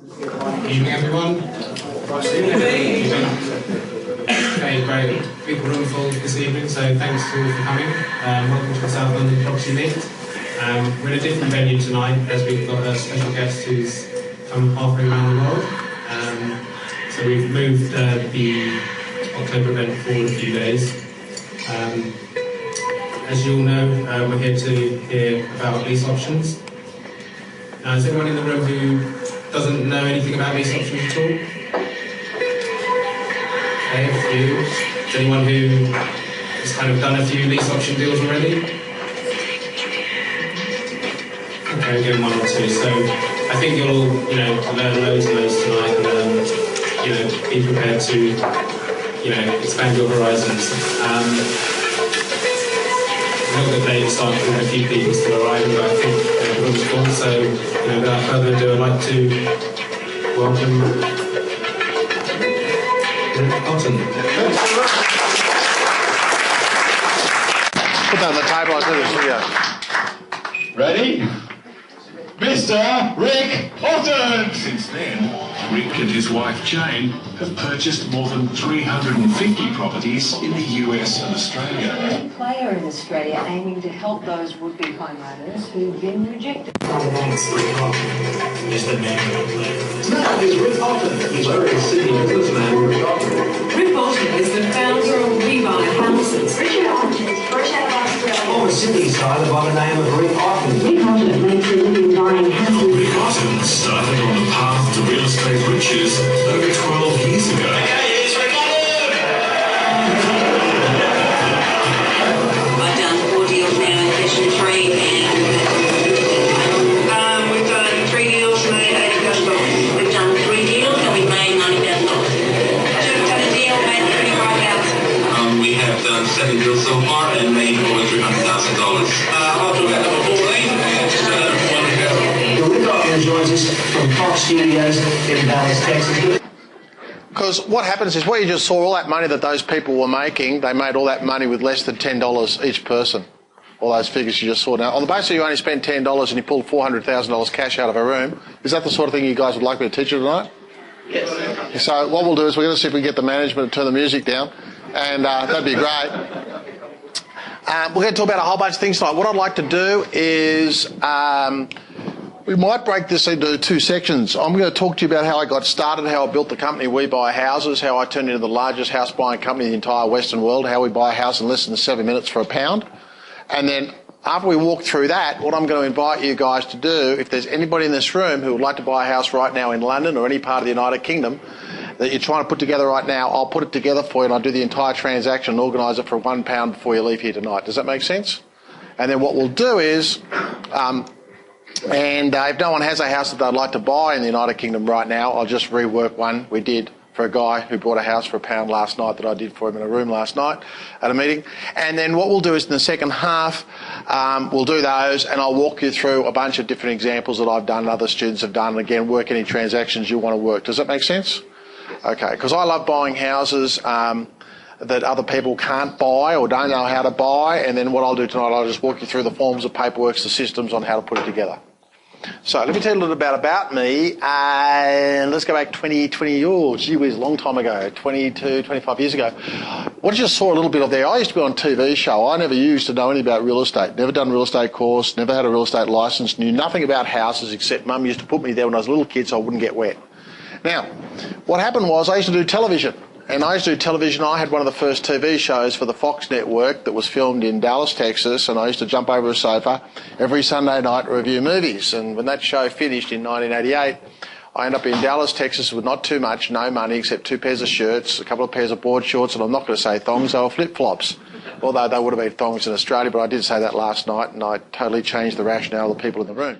Evening, everyone. Okay, great. Big room full this evening, so thanks all for coming. Welcome to the South London Property Lift. We're in a different venue tonight as we've got a special guest who's come halfway around the world. So we've moved the October event forward a few days. As you all know, we're here to hear about lease options. Now, is anyone in the room who doesn't know anything about lease options at all? Okay, a few. Is anyone who has kind of done a few lease option deals already? Okay, we're getting one or two. So I think you'll all, learn loads and loads tonight, and be prepared to, expand your horizons. A little bit late start with a few people still arriving, but I think the room's full. So, without further ado, I'd like to welcome Otton. Put that on the table, I'll do this video. Ready? Mr. Rick Otton! Since then, Rick and his wife Jane have purchased more than 350 properties in the US and Australia. A player in Australia aiming to help those would-be homeowners who've been rejected. Thanks, Rick Otton. Is the man of the player. No, he's Rick Otton. He's very senior businessman, Rick Otton. Rick Otton is the founder of We Buy Houses. Richard Otton is fresh out of Australia. On the Sydney side, by the name of Rick Otton. Rick Otton makes a living buying houses. Rick Otton started on the path to real estate riches over 12 years ago. I've done 4 deals now in Session 3, and we've done 3 deals and made $80,000. We've done 3 deals and we've made $90,000. Just done a deal, made $25,000. We have done 7 deals so far and made over $300,000. I'll do that number 14 and just Rick Otton joins us from Fox Studios in Dallas, Texas. Because what happens is, what you just saw, all that money that those people were making, they made all that money with less than $10 each person. All those figures you just saw. Now, on the basis you only spent $10 and you pulled $400,000 cash out of a room, is that the sort of thing you guys would like me to teach you tonight? Yes. So what we'll do is we're going to see if we can get the management to turn the music down, and that'd be great. We're going to talk about a whole bunch of things tonight. What I'd like to do is we might break this into 2 sections. I'm going to talk to you about how I got started, how I built the company We Buy Houses, how I turned into the largest house buying company in the entire Western world, how we buy a house in less than 7 minutes for £1. And then after we walk through that, what I'm going to invite you guys to do, if there's anybody in this room who would like to buy a house right now in London or any part of the United Kingdom that you're trying to put together right now, I'll put it together for you and I'll do the entire transaction and organise it for £1 before you leave here tonight. Does that make sense? And then what we'll do is, if no one has a house that they'd like to buy in the United Kingdom right now, I'll just rework one we did for a guy who bought a house for £1 last night that I did for him in a room last night at a meeting. And then what we'll do is in the second half, we'll do those and I'll walk you through a bunch of different examples that I've done and other students have done, and again, work any transactions you want to work. Does that make sense? Okay, because I love buying houses that other people can't buy or don't know how to buy, and then what I'll do tonight, I'll just walk you through the forms, the paperwork, the systems on how to put it together. So let me tell you a little bit about me, and let's go back gee whiz, a long time ago, 22, 25 years ago. What you just saw a little bit of there, I used to be on a TV show. I never used to know anything about real estate, never done a real estate course, never had a real estate licence, knew nothing about houses except Mum used to put me there when I was a little kid so I wouldn't get wet. Now, what happened was I used to do television. And I used to do television. I had one of the first TV shows for the Fox network that was filmed in Dallas, Texas, and I used to jump over a sofa every Sunday night to review movies. And when that show finished in 1988, I ended up in Dallas, Texas with not too much, no money, except 2 pairs of shirts, a couple of pairs of board shorts, and I'm not going to say thongs, they were flip-flops. Although they would have been thongs in Australia, but I did say that last night, and I totally changed the rationale of the people in the room.